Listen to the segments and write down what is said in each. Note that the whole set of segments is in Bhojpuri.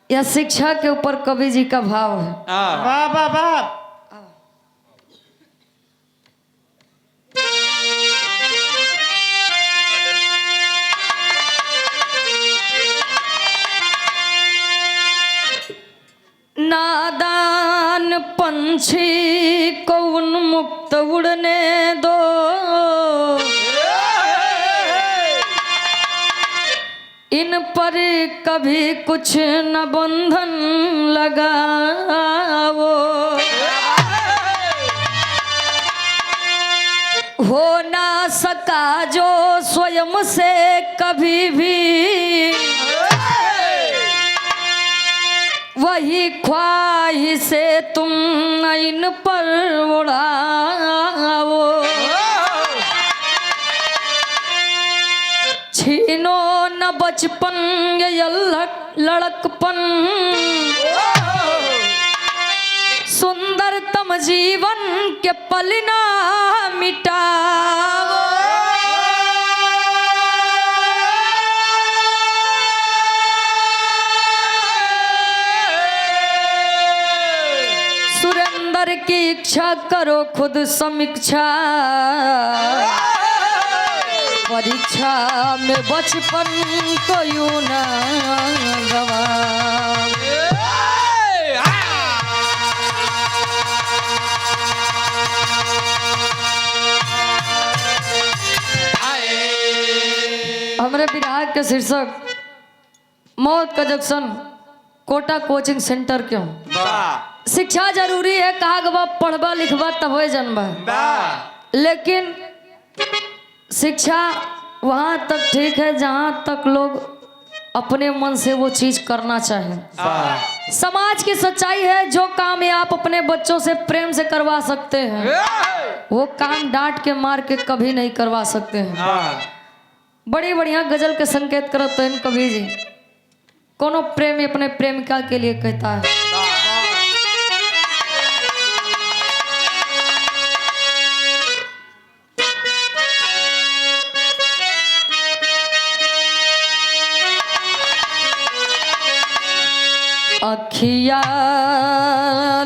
यह शिक्षा के ऊपर कवि जी का भाव है। वाह वाह वाह। नादान पंछी को उन्मुक्त उड़ने दो, इन पर कभी कुछ न बंधन लगाओ। हो ना सका जो स्वयं से कभी भी, वही ख्वाहिश से तुम इन पर उड़ाओ। छीनो न बचपन ये लड़कपन, सुंदरतम जीवन के पल ना मिटाओ। सुरेंद्र की इच्छा करो खुद समीक्षा, परीक्षा में बचपन को यूं ना गवाओ। हमारे बिहार के शीर्षक मौत का जंक्शन कोटा कोचिंग सेंटर क्यों। शिक्षा जरूरी है, कहा गवा पढ़बा लिखबा तब हो जनबा, लेकिन शिक्षा वहाँ तक ठीक है जहाँ तक लोग अपने मन से वो चीज करना चाहें। समाज की सच्चाई है, जो काम ये आप अपने बच्चों से प्रेम से करवा सकते हैं, वो काम डांट के मार के कभी नहीं करवा सकते हैं। बड़ी बढ़िया गजल के संकेत करते हैं कवि जी। कोनो प्रेमी अपने प्रेमिका के लिए कहता है, अखिया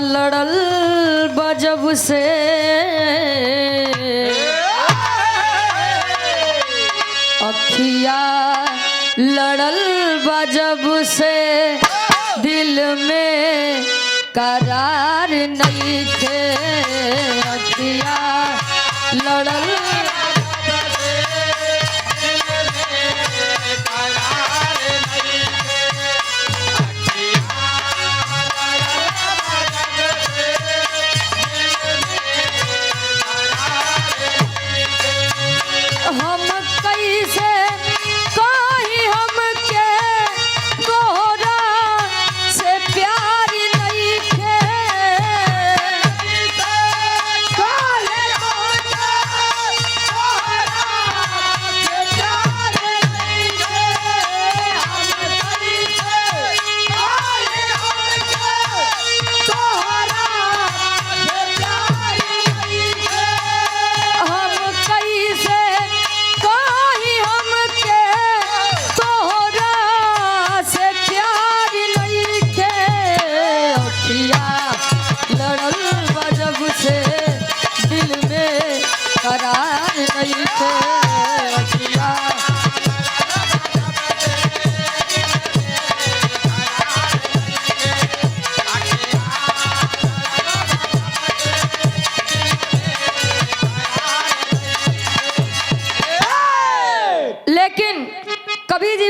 लड़ल बजब से, अखिया लड़ल बजब से, दिल में करार नहीं थे। अखिया लड़ल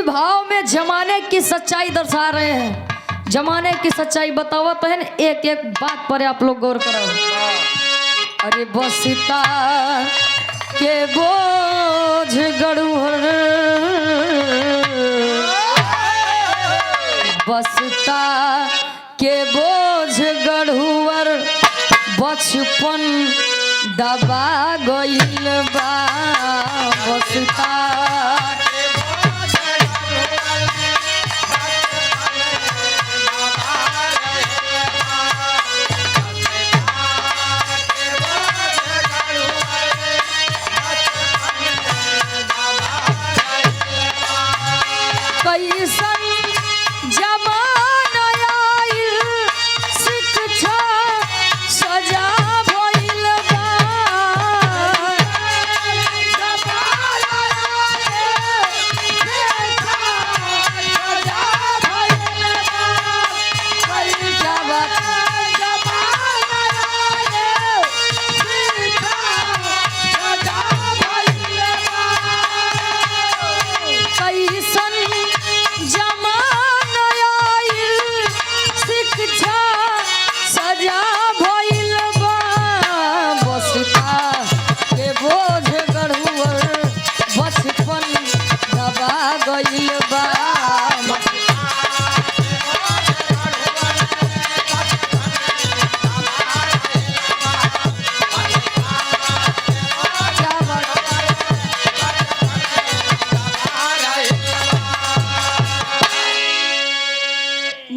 भाव में जमाने की सच्चाई दर्शा रहे हैं। जमाने की सच्चाई बतावत है, एक एक बात पर आप लोग गौर करो। अरे बसता के बोझ गड़ुहर, बसता के बोझ गढ़ुअर, बचपन दबा गइल बा। बसता कैसन जमाना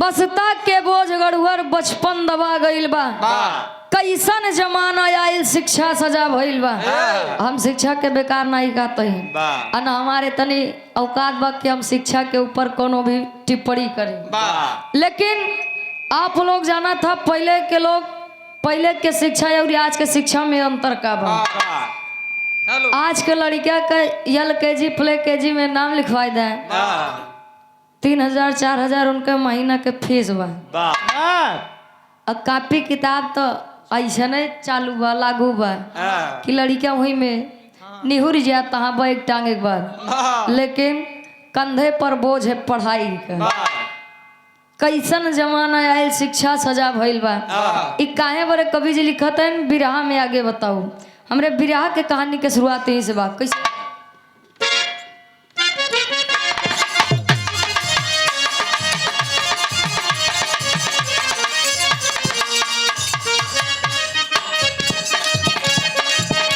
बसता के बोझ गढ़ुअर बचपन दबा गइल बा। कैसन जमाना आयल शिक्षा सजा भइल बा। हम शिक्षा के बेकार नहीं कहते हैं और हमारे तनी औकात बा कि हम शिक्षा के ऊपर कोनो भी टिप्पणी करें। लेकिन आप लोग जाना था पहले के लोग, पहले के शिक्षा और आज के शिक्षा में अंतर का बा। आज के लड़किया का LKG प्ले KG में नाम लिखवाई दे 3000 4000 उनके महीना के फीस बा। अब कॉपी किताब तो ऐसा नहीं चालू बा, लागू बा कि लड़किया वही में निहुर जा तहाँ बैग टांगे एक बार, लेकिन कंधे पर बोझ है पढ़ाई का। कैसन जमाना आयल शिक्षा सजा भइल बा। इ काहे बरे कवि जी लिखत हैं बिरहा में, आगे बताऊ हमरे बिरहा के कहानी के शुरुआत यहीं से बा। कैसे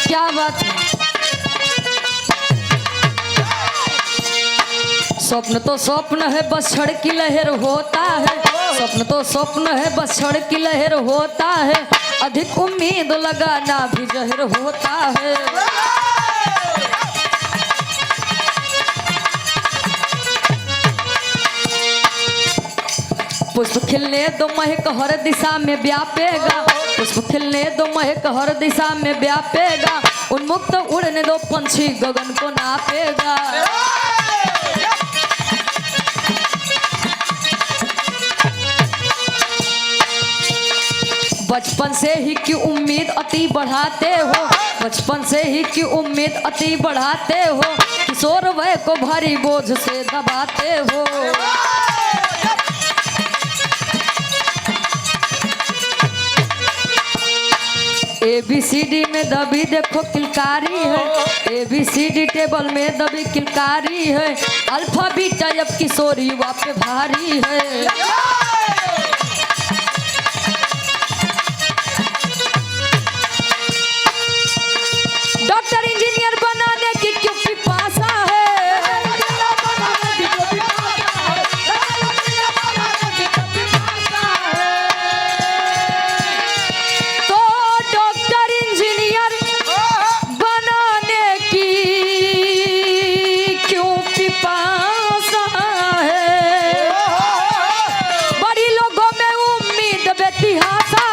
क्या बात है। स्वप्न तो स्वप्न है बस छड़ की लहर होता है। स्वप्न तो स्वप्न है बस छड़ की लहर होता है। अधिक उम्मीद लगाना भी जहर होता है। पुष्प खिलने दो महक हर दिशा में व्यापेगा। पुष्प खिलने दो महक हर दिशा में व्यापेगा। उन्मुक्त उड़ने दो पंछी गगन को नापेगा। बचपन से ही की उम्मीद अति बढ़ाते हो। बचपन से ही की उम्मीद अति बढ़ाते हो। किशोर वय को भारी बोझ से दबाते हो। ABCD में दबी देखो किलकारी है। ABCD टेबल में दबी किलकारी है। अल्फा बीटा अब किशोर युवा पे भारी है। डॉक्टर इंजीनियर बनाने की क्यों पिपासा है। तो डॉक्टर इंजीनियर बनाने की क्यों पिपासा है। बड़ी लोगों में उम्मीद बेतिहासा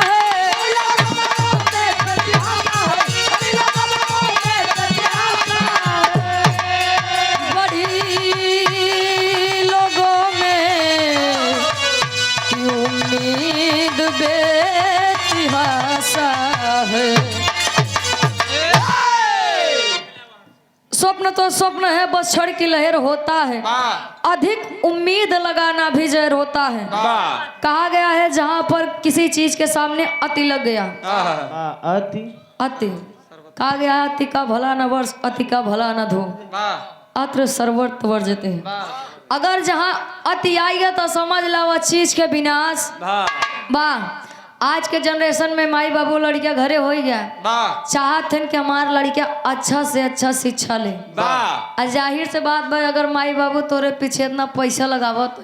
है। स्वप्न तो स्वप्न है बस छड़ की लहर होता है। अधिक उम्मीद लगाना भी जहर होता है। कहा गया है जहां पर किसी चीज के सामने अति लग गया, अति कहा गया अति का भला न वर्ष अति का भला न धो। अत्र सर्वत्र वर्जते हैं। अगर जहां अति आएगा तो समझ लो वह चीज के विनाश बा। आज के जनरेशन में माई बाबू लड़कियां घरे हो गया चाहते हैं कि हमारा लड़कियां अच्छा से अच्छा शिक्षा ले। जाहिर से बात भाई अगर माई बाबू तोरे पीछे इतना पैसा लगावत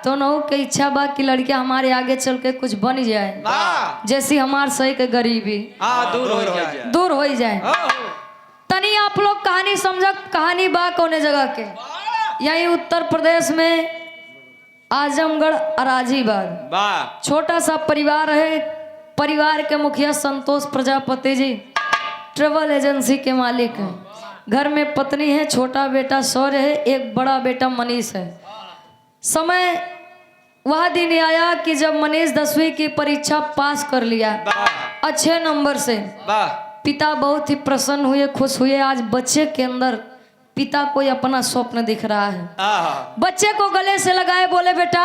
तो नहु के इच्छा बा कि लड़कियां हमारे आगे चल के कुछ बन जाए, जैसी हमार सही के गरीबी दूर हो जाए। तनी आप लोग कहानी समझ, कहानी बा कौने जगह के, यही उत्तर प्रदेश में आजमगढ़ अराजीबाग। छोटा सा परिवार है। परिवार के मुखिया संतोष प्रजापति जी ट्रेवल एजेंसी के मालिक हैं। घर में पत्नी है, छोटा बेटा शौर्य है, एक बड़ा बेटा मनीष है। समय वह दिन आया कि जब मनीष 10वीं की परीक्षा पास कर लिया अच्छे नंबर से। पिता बहुत ही प्रसन्न हुए, खुश हुए। आज बच्चे के अंदर पिता को अपना स्वप्न दिख रहा है। बच्चे को गले से लगाए, बोले बेटा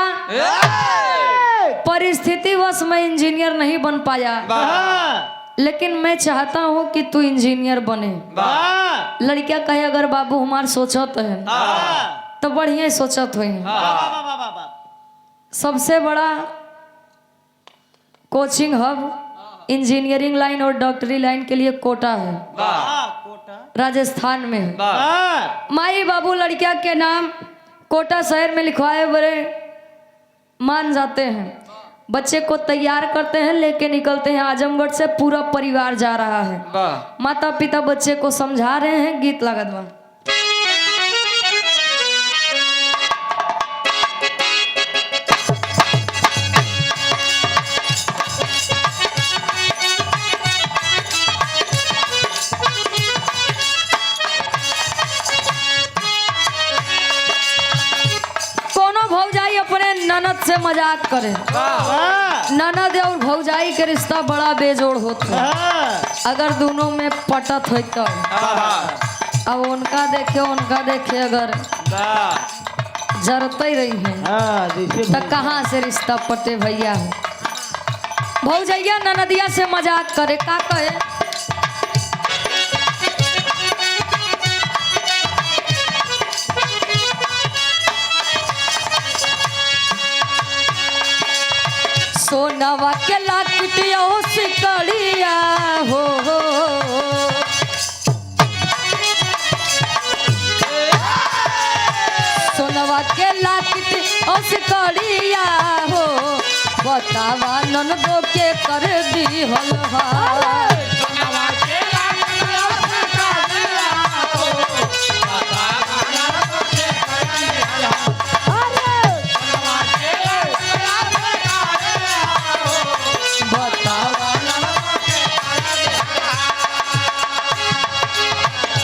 परिस्थितिवश मैं इंजीनियर नहीं बन पाया, लेकिन मैं चाहता हूँ कि तू इंजीनियर बने। लड़कियां कहे अगर बाबू हमार सोचत है तो बढ़िया सोचत हुई। सबसे बड़ा कोचिंग हब इंजीनियरिंग लाइन और डॉक्टरी लाइन के लिए कोटा है, राजस्थान में है। माई बाबू लड़किया के नाम कोटा शहर में लिखवाए बड़े मान जाते हैं, बच्चे को तैयार करते हैं, लेके निकलते हैं आजमगढ़ से। पूरा परिवार जा रहा है, माता पिता बच्चे को समझा रहे हैं, गीत लागत बा। भौजाई अपने ननद से मजाक करे, ननद और भौजाई के रिश्ता बड़ा बेजोड़ होता है। अगर दोनों में पटत हो तो अब उनका देखे अगर जरते रही है तो कहाँ से रिश्ता पटे भैया। भौजैया ननदिया से मजाक करे, का कहे, सोनवा के लाकिटिया सिकड़िया हो, सोनवा के लाकिटिया सिकड़िया हो, बतावा ननदो के कर दी हलवा।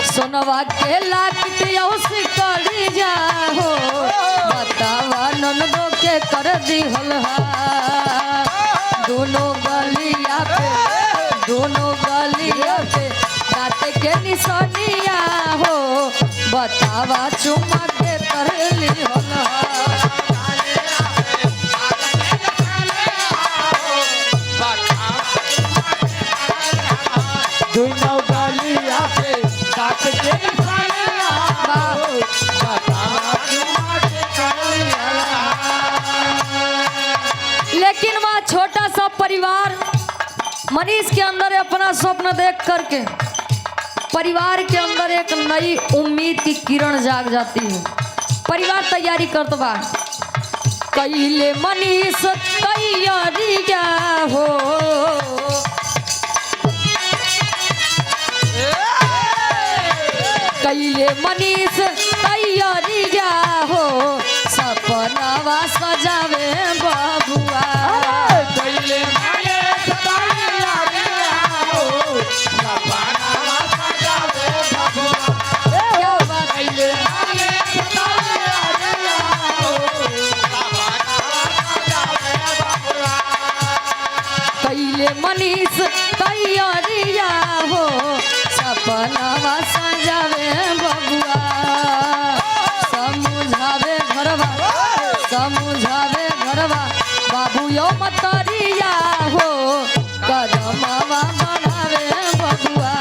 सोनवा के लाकिटिया सिकड़िया हो, बतावा ननदो के कर दी हलवा। दोनों गलिया पे दाँत के निशानिया हो, बतावा चुमा के कर ली हलवा। दोनों गलिया पे दाँत के निशानिया हो, लेकिन वह छोटा सा परिवार मनीष के अंदर अपना स्वप्न देख करके परिवार के अंदर एक नई उम्मीद की किरण जाग जाती है। परिवार तैयारी करत बा, कैले मनीष तैयारिया हो, कैले मनीष तैयारिया हो, सपनावा सजावे बाबुआ। कैले मनीष तैयारिया हो, सपनावा सजावे बाबुआ। कैले मनीष तैयारिया हो, सपनावा सजावे बाबुआ। कैले मनीष तैयारिया हो, सपनावा सजावे बबुआ। समझावे घरवा बाबू यो मतरिया हो, कदमवा बढ़ावे बबुआ।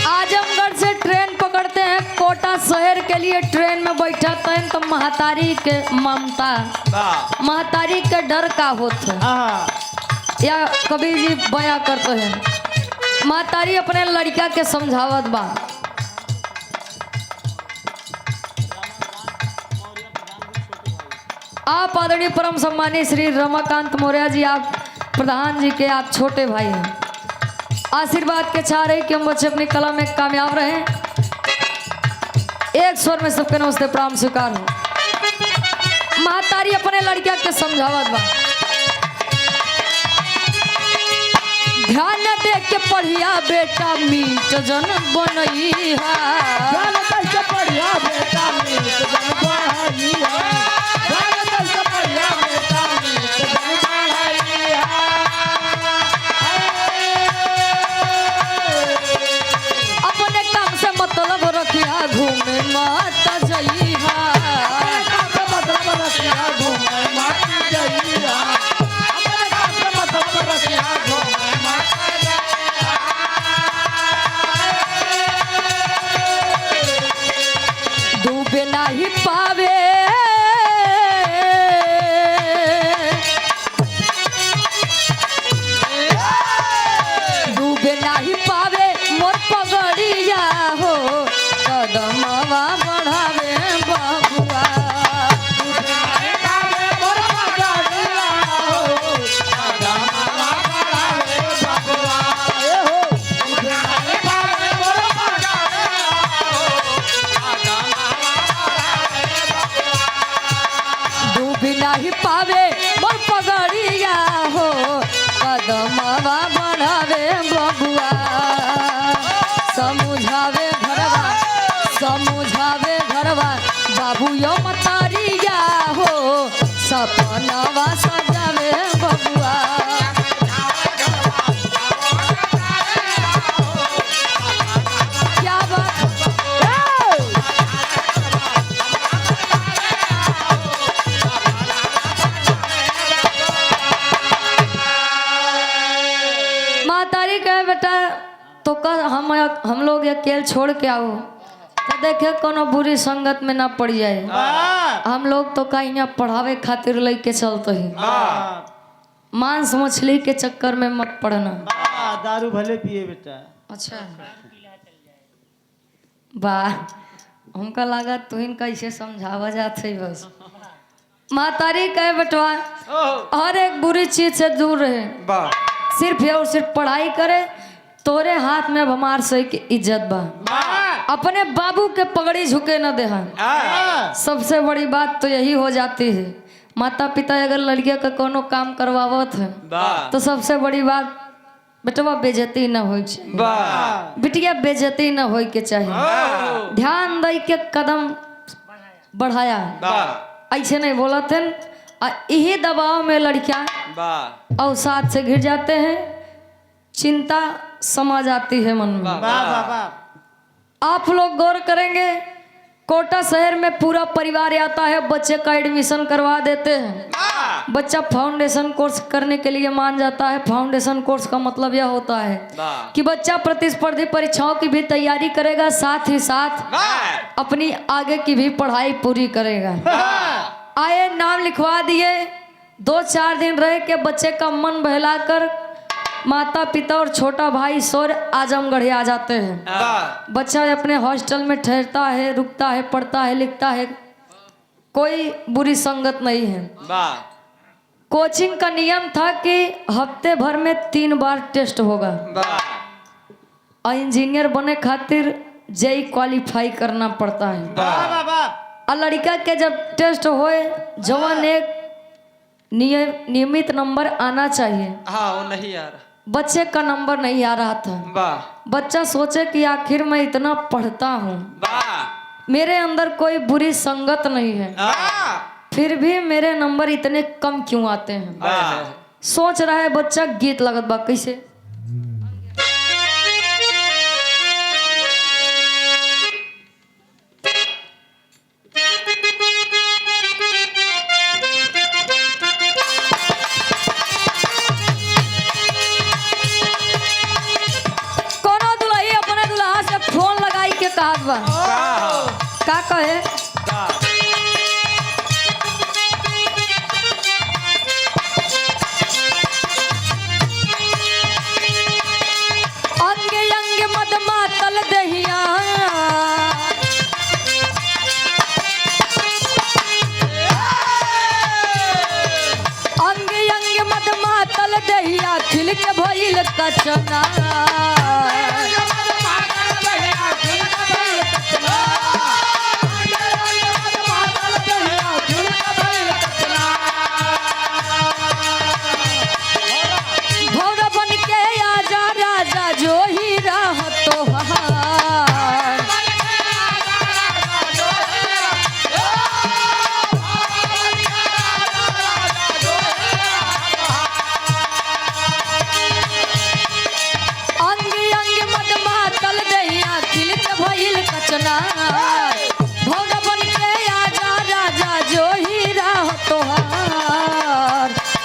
आजमगढ़ से ट्रेन पकड़ते हैं कोटा शहर के लिए। ट्रेन में बैठा तो महतारी के ममता, महतारी के डर का होता है, या कबीर जी बयां करते हैं। महतारी अपने लड़का के समझावत बा, आप आदरणीय परम सम्मानीय श्री रमाकांत मौर्य जी, आप प्रधान जी के आप छोटे भाई हैं। आशीर्वाद के चाह रहे कि हम बच्चे अपनी कला में कामयाब रहे। एक स्वर में सबके नमस्ते प्रणाम स्वीकार हो। महतारी अपने लड़किया के समझावत बा, ध्यान दे के पढ़िया बेटा मीट जन बनइहा। ध्यान दे के पढ़िया बेटा मीट जन बनइहा। ध्यान दे के पढ़िया बेटा मीट जन बनइहा। अपने काम से मतलब रखिया, घूमे मत जइहा। अपने काम से मतलब रखिया, घूमे मत जइहा। अपने काम से मतलब रखिया, घूमे मत जइहा। डूबे नहीं पावे भी नहीं पावे मोर पगड़िया हो कदमवा बढ़ावे बबुआ समझावे घरवा बाबू यो मतारिया हो सपनवा सजावे बबुआ क्या बात मातारी कहे बेटा तो कल हम लोग अकेले छोड़ के आओ तो देखे कोनो बुरी संगत में ना पड़ जाए। हम लोग तो का यहाँ पढ़ावे खातिर लेके चलते ही मांस मछली के चक्कर में मत पड़ना। दारू भले पिए बेटा। अच्छा वाह हमका लगा तू कैसे समझावा जाते बस। मातारी कहे बेटवा हर एक बुरी चीज से दूर रहे सिर्फ ये और सिर्फ पढ़ाई करे तोरे हाथ में हमार सही की इज्जत बा अपने बाबू के पगड़ी झुके न दे। सबसे बड़ी बात तो यही हो जाती है माता पिता अगर लड़किया का कोनो काम करवावत है तो सबसे बड़ी बात बेटवा बेइज्जती न हो बिटिया बेइज्जती न हो के चाहिए। ध्यान दे के कदम बढ़ाया ऐसे नहीं बोला थे यही दबाव में लड़कियां अवसाद से घिर जाते हैं चिंता समा जाती है मन में। आप लोग गौर करेंगे कोटा शहर में पूरा परिवार आता है बच्चे का एडमिशन करवा देते हैं। बच्चा फाउंडेशन कोर्स करने के लिए मान जाता है। फाउंडेशन कोर्स का मतलब यह होता है कि बच्चा प्रतिस्पर्धी परीक्षाओं की भी तैयारी करेगा साथ ही साथ अपनी आगे की भी पढ़ाई पूरी करेगा। आए नाम लिखवा दिए 2-4 दिन रह के बच्चे का मन बहलाकर माता पिता और छोटा भाई सौर आजमगढ़ आ जाते हैं। बच्चा अपने हॉस्टल में ठहरता है रुकता है पढ़ता है लिखता है कोई बुरी संगत नहीं है। कोचिंग का नियम था कि हफ्ते भर में 3 बार टेस्ट होगा और इंजीनियर बने खातिर जेई क्वालिफाई करना पड़ता है। और लड़का के जब टेस्ट होए जवान एक नियमित नंबर आना चाहिए। वो नहीं आ रहा बच्चे का नंबर नहीं आ रहा था। बच्चा सोचे कि आखिर मैं इतना पढ़ता हूँ मेरे अंदर कोई बुरी संगत नहीं है फिर भी मेरे नंबर इतने कम क्यों आते हैं। सोच रहा है बच्चा गीत लगत बा कैसे का कहे अंग अंग मद मातल दहिया अंग अंग मद मातल दहिया खिल के भइल कचना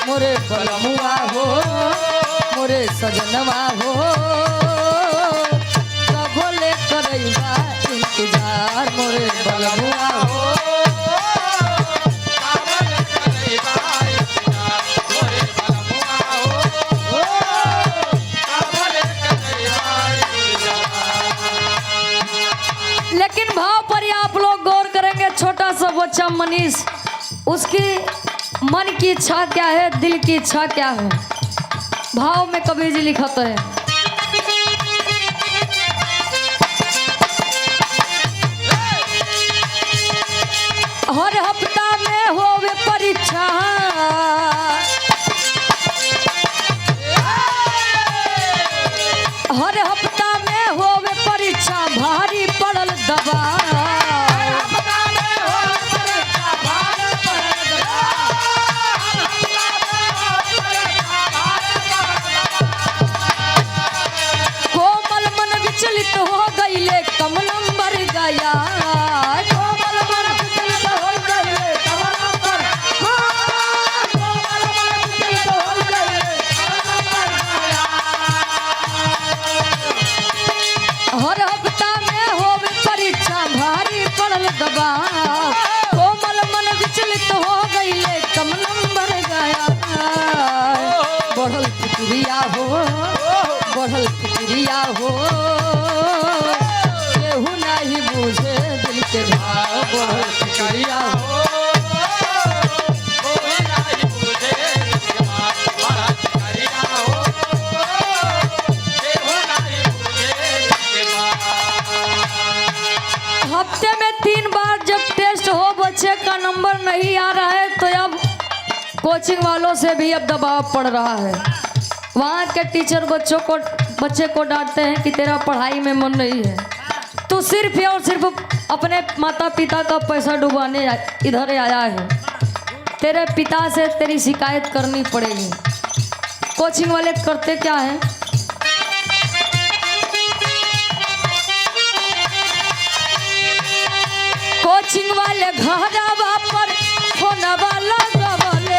मोरे बलमुआ हो मोरे सजनवा हो कबो ले करैबा इंतजार मोरे बलमुआ हो लेकिन भाव पर आप लोग गौर करेंगे छोटा सा बच्चा मनीष उसकी मन की इच्छा क्या है दिल की इच्छा क्या है। भाव में कबीर जी लिखत है हर हफ्ता में होवे परीक्षा गईले कम नंबर गया बढ़ल फिक्रिया हो बढ़ल फिक्रिया हो केहू नहीं बुझे दिल के भाव बढ़ल फिक्रिया हो हफ्ते में 3 बार जब टेस्ट हो बच्चे का नंबर नहीं आ रहा है तो अब कोचिंग वालों से भी अब दबाव पड़ रहा है। वहाँ के टीचर बच्चे को डांटते हैं कि तेरा पढ़ाई में मन नहीं है, तो सिर्फ और सिर्फ अपने माता पिता का पैसा डुबाने इधर आया है। तेरे पिता से तेरी शिकायत करनी पड़ेगी। कोचिंग वाले करते क्या है, कोचिंग वाले घरवा पर फोनवा लगवले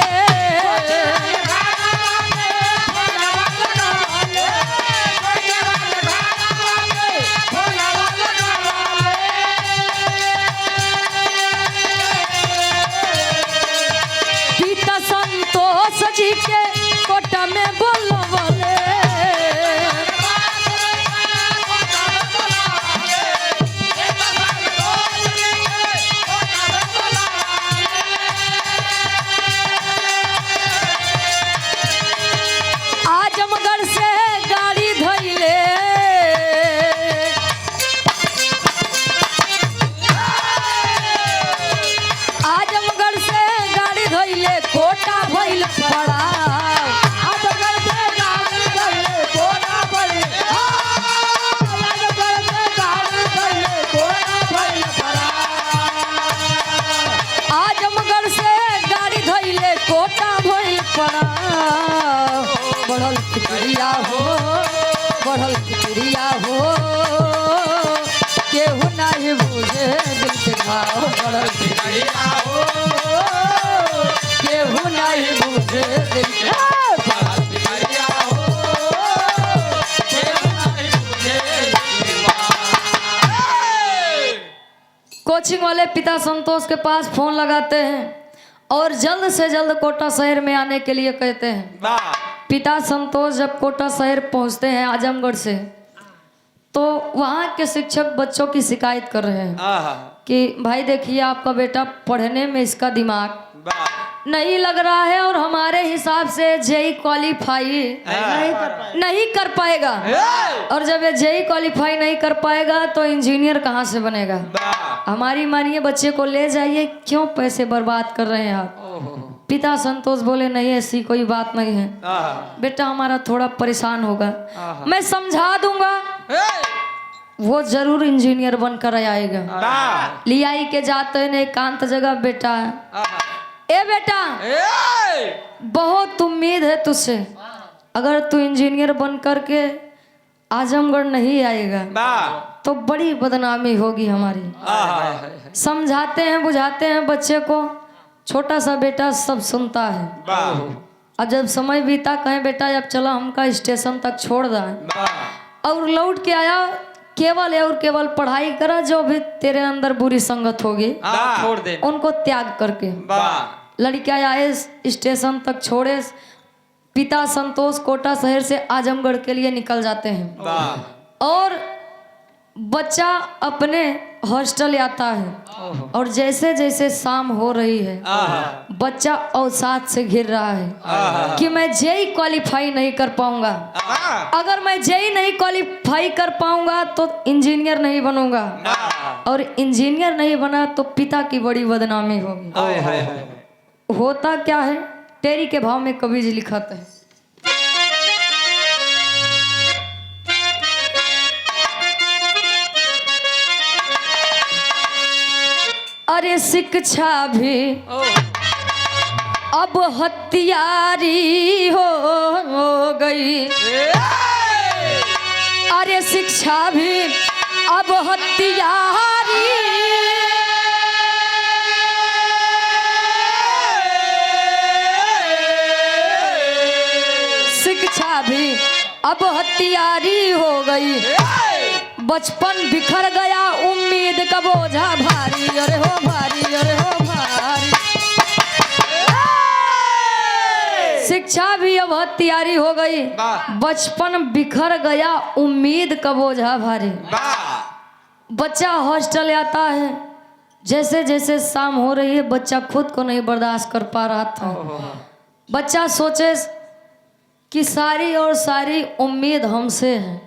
पिता संतोष जी के कोटा में बोलवले आजमगढ़ से गाड़ी धइले आजमगढ़ से गाड़ी धइले कोटा भइल पड़ा आजमगढ़ से गाड़ी धइले कोटा भइल आजमगढ़ से गाड़ी धइले कोटा भइल पड़ा आजमगढ़ से गाड़ी धइले कोटा भइल पड़ा बढ़ल फिक्रिया हो बढ़ल फिक्रिया हो केहू नहीं बुझे दिल के घाव बढ़ल फिक्रिया हो केहू नहीं बुझे दिल के घाव बढ़ल फिक्रिया हो केहू नहीं बुझे दिल के घाव। कोचिंग वाले पिता संतोष के पास फोन लगाते हैं और जल्द से जल्द कोटा शहर में आने के लिए कहते हैं। पिता संतोष जब कोटा शहर पहुंचते हैं आजमगढ़ से, तो वहाँ के शिक्षक बच्चों की शिकायत कर रहे हैं कि भाई देखिए आपका बेटा पढ़ने में इसका दिमाग नहीं लग रहा है और हमारे हिसाब से जेई क्वालिफाई नहीं कर पाएगा और जब ये जेई क्वालिफाई नहीं कर पाएगा तो इंजीनियर कहाँ से बनेगा। हमारी मानिए बच्चे को ले जाइए, क्यों पैसे बर्बाद कर रहे हैं आप। पिता संतोष बोले नहीं ऐसी कोई बात नहीं है, बेटा हमारा थोड़ा परेशान होगा, मैं समझा दूंगा, वो जरूर इंजीनियर बनकर आएगा। लियाई के जाते हैं एकांत जगह, बेटा ए बेटा बहुत उम्मीद है तुझसे, अगर तू इंजीनियर बन करके आजमगढ़ नहीं आएगा तो बड़ी बदनामी होगी हमारी। समझाते हैं बुझाते हैं बच्चे को, छोटा सा बेटा सब सुनता है। अब जब समय बीता कहें बेटा अब चला हमका स्टेशन तक छोड़ दे, और लौट के आया केवल और केवल पढ़ाई करा, जो भी तेरे अंदर बुरी संगत होगी छोड़ दे, उनको त्याग करके। लड़कियां आए स्टेशन तक छोड़े, पिता संतोष कोटा शहर से आजमगढ़ के लिए निकल जाते हैं और बच्चा अपने हॉस्टल आता है और जैसे जैसे शाम हो रही है बच्चा अवसाद से घिर रहा है कि मैं जेई क्वालिफाई नहीं कर पाऊंगा, अगर मैं जेई नहीं क्वालिफाई कर पाऊंगा तो इंजीनियर नहीं बनूंगा, और इंजीनियर नहीं बना तो पिता की बड़ी बदनामी होगी। होता क्या है, टेरी के भाव में कवि जी लिखाते हैं, अरे शिक्षा भी अब हथियारी हो गई, अरे शिक्षा भी अब हथियारी, शिक्षा भी अब हथियारी हो गई, बचपन बिखर गया उम्मीद का बोझा भारी, अरे हो भारी, अरे हो भारी। शिक्षा भी अब तैयारी हो गई, बचपन बिखर गया, उम्मीद का बोझा भारी। बच्चा हॉस्टल आता है, जैसे जैसे शाम हो रही है बच्चा खुद को नहीं बर्दाश्त कर पा रहा था। बच्चा सोचे कि सारी और सारी उम्मीद हमसे है,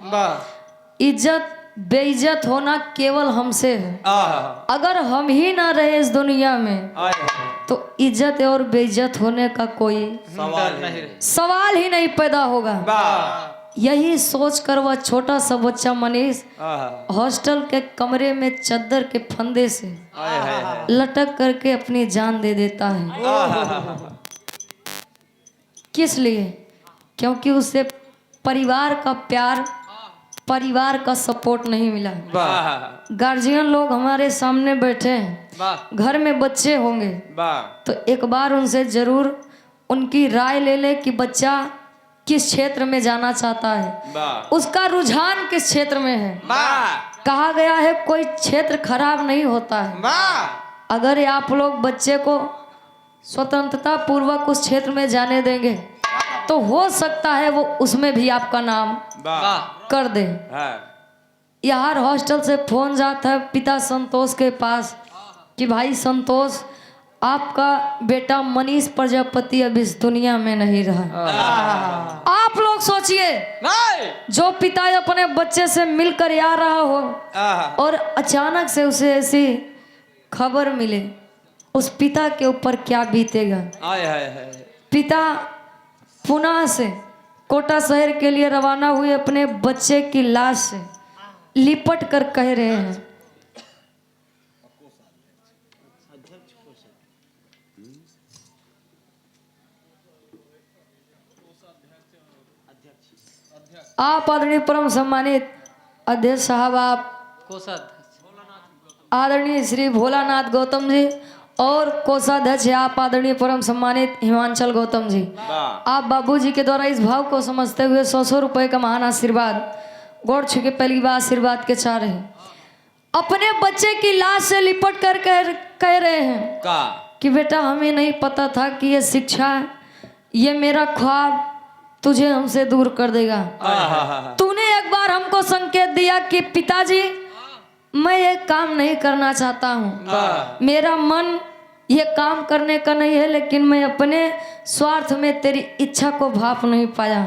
इज्जत बेइज्जत होना केवल हमसे है। अगर हम ही ना रहे इस दुनिया में तो इज्जत और बेइज्जत होने का कोई सवाल ही नहीं पैदा होगा। यही सोचकर वह छोटा सा बच्चा मनीष हॉस्टल के कमरे में चद्दर के फंदे से लटक करके अपनी जान दे देता है। किस लिए? क्योंकि उसे परिवार का प्यार, परिवार का सपोर्ट नहीं मिला। गार्जियन लोग हमारे सामने बैठे हैं, घर में बच्चे होंगे तो एक बार उनसे जरूर उनकी राय ले ले कि बच्चा किस क्षेत्र में जाना चाहता है, उसका रुझान किस क्षेत्र में है। कहा गया है कोई क्षेत्र खराब नहीं होता है। अगर आप लोग बच्चे को स्वतंत्रता पूर्वक उस क्षेत्र में जाने देंगे तो हो सकता है वो उसमें भी आपका नाम कर दे। यार हॉस्टल से फोन जाता है पिता संतोष के पास कि भाई संतोष, आपका बेटा मनीष प्रजापति अब इस दुनिया में नहीं रहा। आप लोग सोचिए, जो पिता अपने बच्चे से मिलकर आ रहा हो और अचानक से उसे ऐसी खबर मिले, उस पिता के ऊपर क्या बीतेगा। पिता पुणे से कोटा शहर के लिए रवाना हुए, अपने बच्चे की लाश से लिपट कर कह रहे हैं, आप आदरणीय परम सम्मानित अध्यक्ष साहब, आप आदरणीय श्री भोलानाथ गौतम जी और कोषाध्यक्ष आप आदरणीय परम सम्मानित हिमांचल गौतम जी, आप बाबूजी के द्वारा इस भाव को समझते हुए 100 रुपए का महान आशीर्वाद गोड़ छू के पहली बार आशीर्वाद के चाह रहे हैं। अपने बच्चे की लाश से लिपट कर कह रहे हैं कि बेटा हमें नहीं पता था कि ये शिक्षा, ये मेरा ख्वाब तुझे हमसे दूर कर देगा। तूने एक बार हमको संकेत दिया कि पिताजी मैं ये काम नहीं करना चाहता हूँ, मेरा मन ये काम करने का नहीं है, लेकिन मैं अपने स्वार्थ में तेरी इच्छा को भाप नहीं पाया।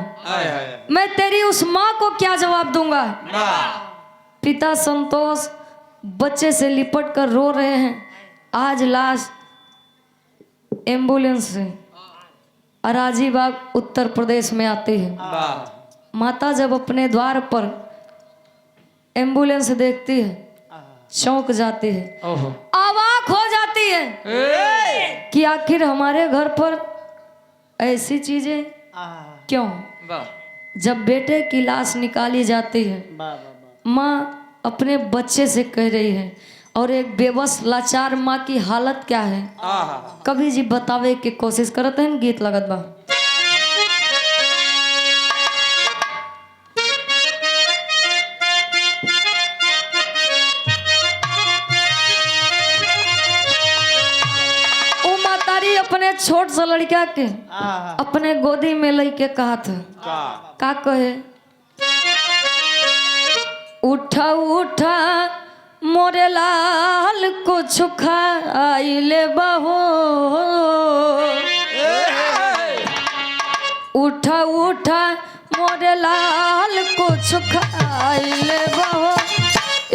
मैं तेरी उस माँ को क्या जवाब दूंगा। पिता संतोष बच्चे से लिपट कर रो रहे हैं। आज लाश एम्बुलेंस से अराजीबाग उत्तर प्रदेश में आती है। माता जब अपने द्वार पर एम्बुलेंस देखती है चौंक जाती है, अवाक हो जाती है कि आखिर हमारे घर पर ऐसी चीजें क्यों। जब बेटे की लाश निकाली जाती है, माँ अपने बच्चे से कह रही है, और एक बेबस लाचार माँ की हालत क्या है कभी जी बतावे की कोशिश करते हैं। गीत लगत बा। अपने छोट सा लड़का के अपने गोदी में लेके कहा था, का कहे, उठा उठा मोरे लाल कुछ खाइले बहो, उठा उठा मोरे लाल कुछ खाइले बहो।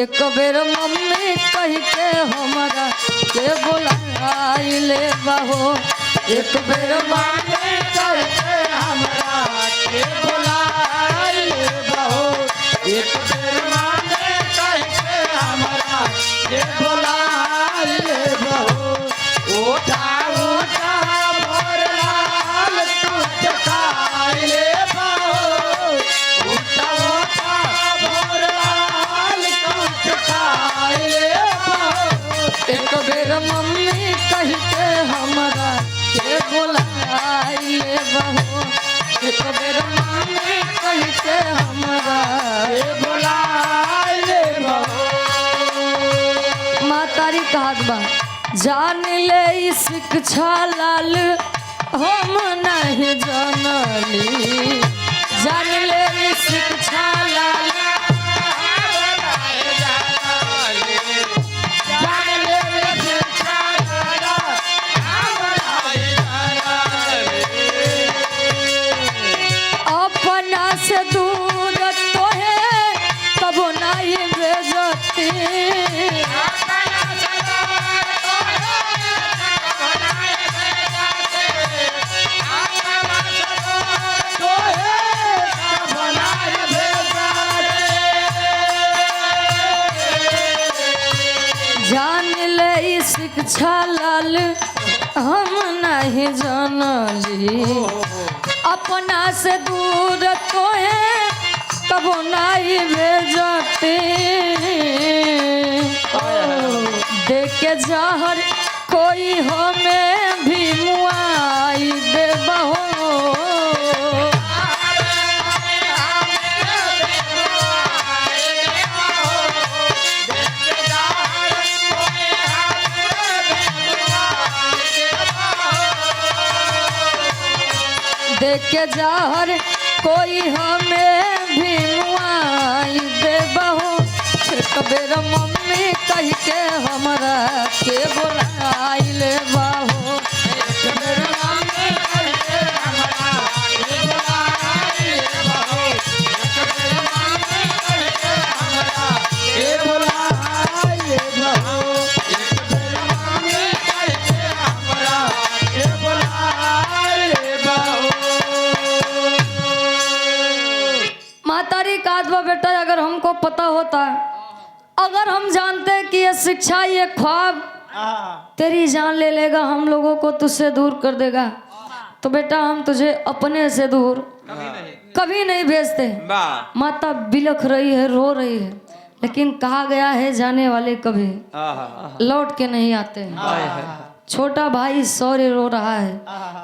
एक बेर मम्मी कह के हमारा के बुलाइले बहो, एक बेर मम्मी कह के हमारा के बुलाइले बहो, एक बेर मम्मी कह के हमारा के बुलाइले बहो। उठा उठा मोर लाल कुछ खाइले बहो, उठा उठा मोर लाल कुछ खाइले बहो। एक बेर मम्मी कह के हमारा के बुलाइले बहो, एक बेर मम्मी कह के हमारा के बुलाइले बहो। माँ तारी कहत बा, जान ले शिक्षा लाल हम नहीं जानली जान ले ई शिक्षा लाल अपना से दूर तो है कबो नहीं बेजती जान ले ई शिक्षा लाल हम नहीं जानली अपना से दूर तो है कबो नहीं भेजते देख के जहर कोई हमें भी मुआई दे बहो देख के जहर कोई हमें भी मुआई दे बहो कबेर मम्मी कह के हमरा के बोलाई ले बहो कबेर मम्मी कह के हमरा के बोलाई ले बहो कबेर मम्मी कह के हमरा के बोलाई ले बहो कबेर मम्मी कह के हमरा के बोलाई ले बहो मातारी कादवा बेटा अगर हमको पता होता अगर हम जानते कि ये शिक्षा ये ख्वाब तेरी जान ले लेगा हम लोगों को तुझसे दूर कर देगा तो बेटा हम तुझे अपने से दूर कभी नहीं भेजते माता बिलख रही है रो रही है लेकिन कहा गया है जाने वाले कभी लौट के नहीं आते छोटा भाई शौर्य रो रहा है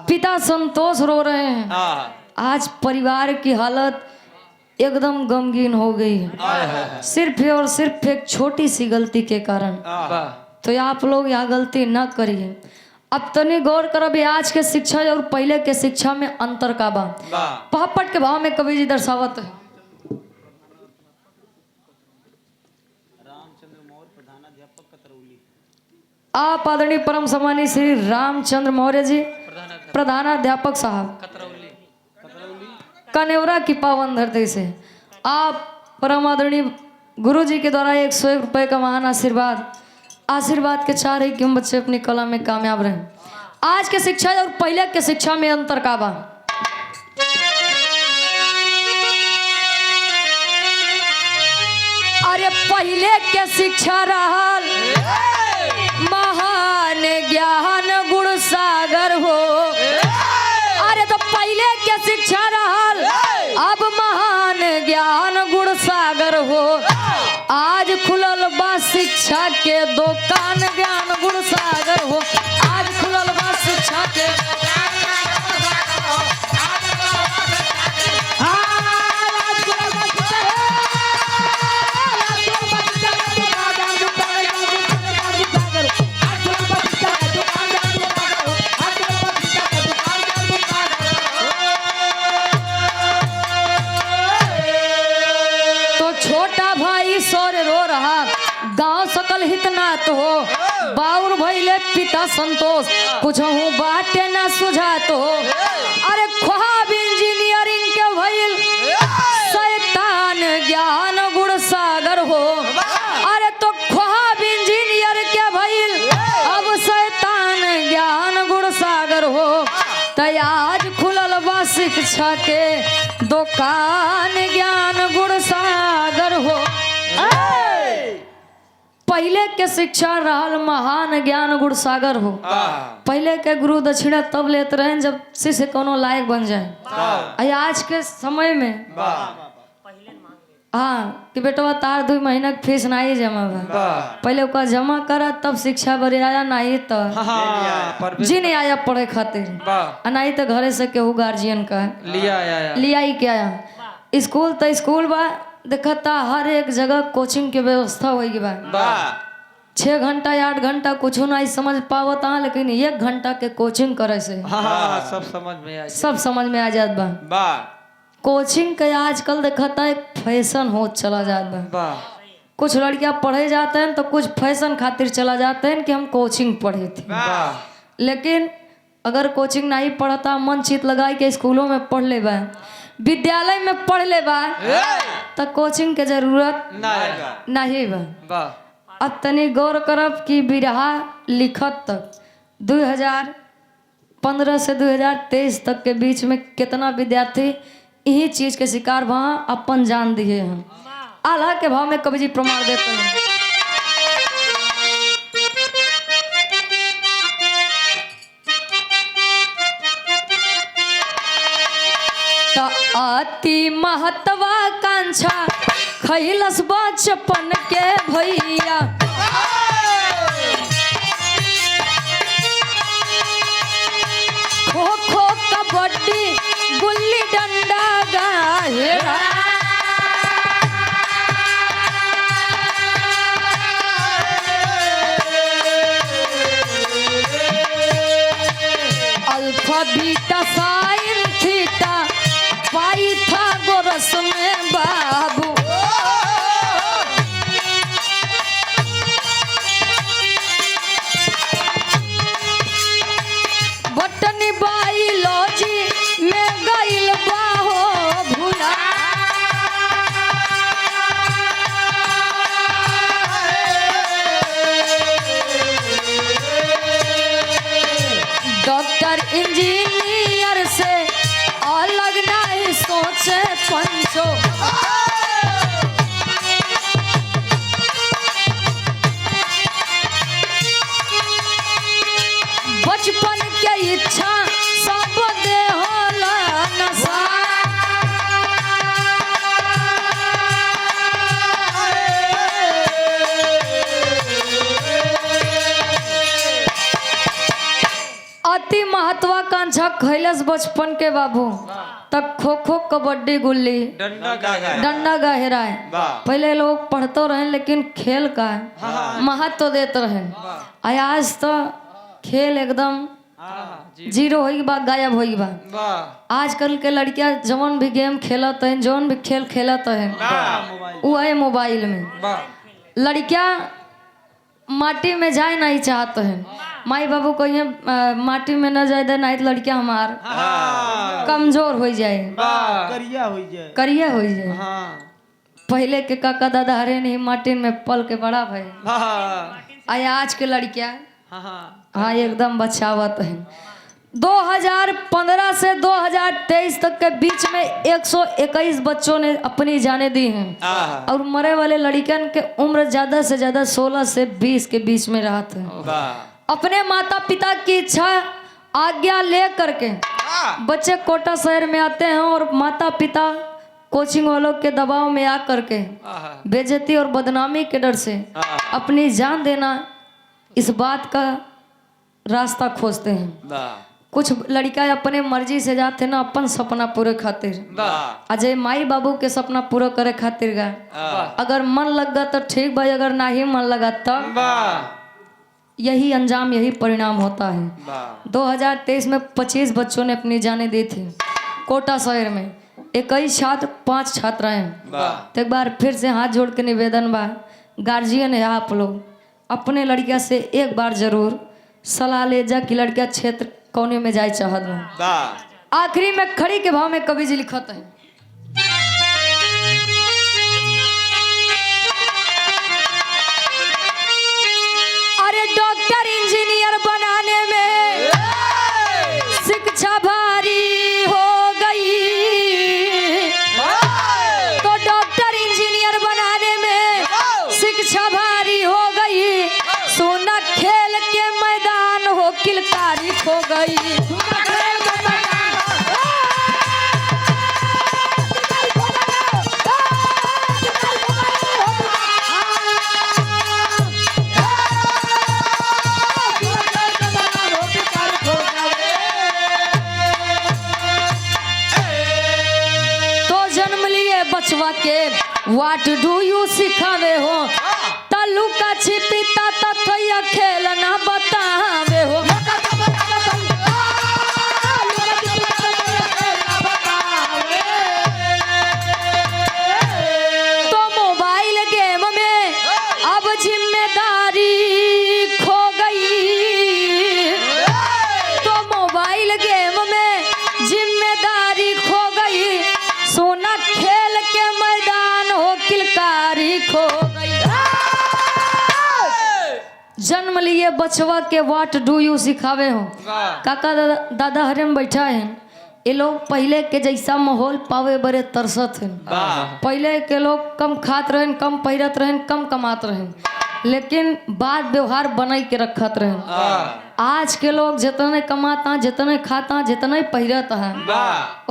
पिता संतोष रो रहे हैं आज परिवार की हालत एकदम गमगीन हो गई है सिर्फ और सिर्फ एक छोटी सी गलती के कारण तो आप लोग यह गलती न करिए अब तनी गौर करब आज के शिक्षा और पहले के शिक्षा में अंतर का बा पहपट के भाव में कवि जी दर्शावत है आप आदरणीय परम सम्मानीय श्री रामचंद्र मौर्य जी प्रधानाध्यापक साहब कनेवरा की पावन धरती से आप परम आदरणीय गुरु जी के द्वारा 101 रुपये का महान आशीर्वाद के चाह रही कि हम बच्चे अपनी कला में कामयाब रहे आज के शिक्षा और पहले के शिक्षा में अंतर का बा अरे पहले के शिक्षा रहल महान ज्ञान गुण सागर हो अरे तो पहले के शिक्षा रहल अब महान ज्ञान गुण सागर हो आज खुलल बा शिक्षा के दुकान ज्ञान गुण सागर हो आज खुलल बा शिक्षा के गांव सकल हितनाथ हो बाउर भइले पिता संतोष कुछ हूँ बाटे ना सुझात हो अरे ख्वाब इंजीनियरिंग के भइल शैतान ज्ञान गुण सागर हो अरे तो ख्वाब इंजीनियर के भइल अब शैतान ज्ञान गुण सागर हो आज खुलल बा शिक्षा के दुकान ज्ञान गुण सागर हो पहले के शिक्षा रहल महान ज्ञान गुण सागर हो पहले के गुरु दक्षिणा तब लेते रहे जब शिष्य कोनो लायक बन जाए आज के समय में हाँ कि बेटा तार 2 महीना की फीस नहीं जमा बा पहले ओका जमा करा तब शिक्षा बरे आया नहीं तो जी नहीं आया पढ़े खातिर नहीं तो घरे से केहू गार्जियन का लिया ही क्या आया स्कूल तो स्कूल बा देखता हर एक जगह कोचिंग के व्यवस्था हो गई बा 6 घंटा या 8 घंटा कुछ नहीं समझ पावत हाँ, लेकिन 1 घंटा के कोचिंग करे से हाँ सब समझ में आ सब समझ में आ जात बा। बा कोचिंग के आजकल देखता एक फैशन हो चला जात बा। बा कुछ लड़कियां पढ़े जाते हैं तो कुछ फैशन खातिर चला जाते हैं कि हम कोचिंग पढ़े थे, बा लेकिन अगर कोचिंग नहीं पढ़ता मन चित लगाई के स्कूलों में पढ़ ले बा, विद्यालय में पढ़ ले बा, तो कोचिंग के जरूरत नहीं बा। बा अब तनी गौर करब कि बिरहा लिखत तक 2015 से 2023 तक के बीच में कितना विद्यार्थी यही चीज के शिकार वहाँ अपन जान दिए हैं। आल्हा के भाव में कवि जी प्रमाण देते हैं। अति महत्वाकांक्षा खैलस बचपन के भैया, खो खो कबड्डी गुल्ली डंडा गाहेरा, alpha beta sine theta Pythagoras में बाबू, बटनी बायोलॉजी में गइल बाहो भूला, डॉक्टर इंजीनियर से अलग नहीं सोचे पंचो, बचपन के इच्छा सब दे होला नशा, अति महत्वाकांक्षा खैलस बचपन के बाबू तक खो खो कबड्डी गुल्ली डंडा गहरा है। पहले लोग पढ़ते रहे लेकिन खेल का महत्व देते रहे। आज तो खेल एकदम जीरो होई बा, गायब होई बा। आजकल के लड़कियां जौन भी गेम खेलत हैं, जौन भी खेल खेलत हैं, वो है मोबाइल में। लड़कियां माटी में जाए नहीं चाहते हैं। माई बाबू कहिए माटी में न जाए दे, नहीं तो लड़कियां हमार कमजोर हो जाए, करिया हो जाए। पहले के काका दादा हरे नहीं माटी में पल के बड़ा भाई। आज के लड़कियां हाँ एकदम बचावत है। 2015 से 2023 तक के बीच में 121 बच्चों ने अपनी जानें दी हैं और मरे वाले लड़कियों के उम्र ज्यादा से ज्यादा 16 से 20 के बीच में रहा था। अपने माता पिता की इच्छा आज्ञा ले करके बच्चे कोटा शहर में आते हैं और माता पिता कोचिंग वालों के दबाव में आ करके बेइज्जती और बदनामी के डर से अपनी जान देना इस बात का रास्ता खोजते हैं। कुछ लड़कियां अपने मर्जी से जाते ना अपन सपना पूरे खातिर, अजय माई बाबू के सपना पूरा करे खातिर गा। अगर मन लग गया तो ठीक भाई, अगर नहीं मन लगा तब यही अंजाम, यही परिणाम होता है। 2023 में 25 बच्चों ने अपनी जानें दी थी कोटा शहर में। 21 छात्र 5 छात्राएं हैं। तो एक बार फिर से हाथ जोड़ के निवेदन बा, गार्जियन है आप लोग, अपने लड़किया से एक बार जरूर सलाह ले जा कि लड़किया क्षेत्र कोने में जाए चाहत बा। आखिरी में खड़ी के भाव में कवि जी लिखत है। अरे डॉक्टर इंजीनियर बनाने में शिक्षा भारी हो गई, तो डॉक्टर इंजीनियर बनाने में शिक्षा भारी हो गई, सोना खेल के मैदान हो किलकारी खो गई। बचवा के व्हाट डू यू सिखावे हो, तल्लू का छिपिता तथैया खेल ना बतावे हो तो मोबाइल गेम में अब जिम्मेदारी खो गई तो मोबाइल गेम में जिम्मेदारी खो गई सोना खेल के मैदान हो किलकारी खो गई जन्म लिए बचवा के व्हाट डू यू सिखावे हो काका दादा हरे में बैठा है ये लोग पहले के जैसा माहौल पावे बड़े तरसत हैं पहले के लोग कम खात रहें कम पहिरत रहें कम कमात रहें लेकिन बात व्यवहार बनाई के रखत रहें आज के लोग जितने कमाता जितने खाता जितने पहिरत है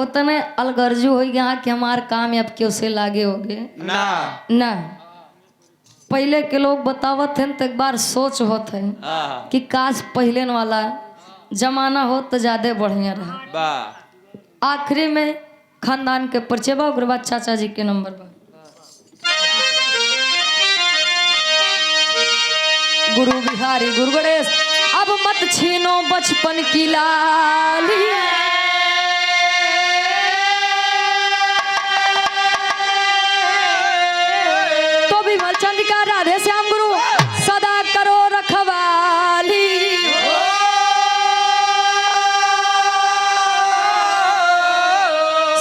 उतने अलगर्जू हो गया कि हमार काम अब क्यों से लागे हो गए ना पहले के लोग बतावत हैं तो एक बार सोच होत है कि काश पहले वाला जमाना हो तो ज्यादा बढ़िया रहे आखिरी में खानदान के परिचय बा ओकर बाद चाचा जी के नंबर बा गुरु बिहारी गुरु गणेश अब मत छीनो बचपन की लाली तो भी मलचंदिका राधे श्याम गुरु सदा करो रखवाली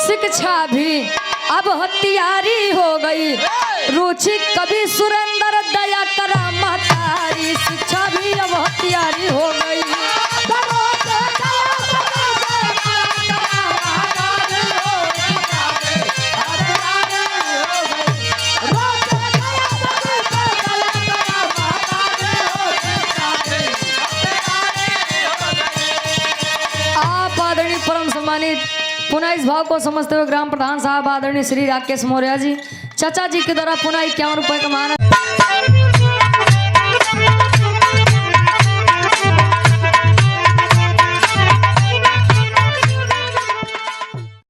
शिक्षा भी अब हथियारी हो गई रुचि कभी सुरेंद्र दया करा महतारी शिक्षा भी अब हथियारी हो गई आप आदरणीय परम सम्मानित पुनः इस भाव को समझते हुए ग्राम प्रधान साहब आदरणीय श्री राकेश मौर्य जी चाचा जी के द्वारा पुनः 51 रुपए का मान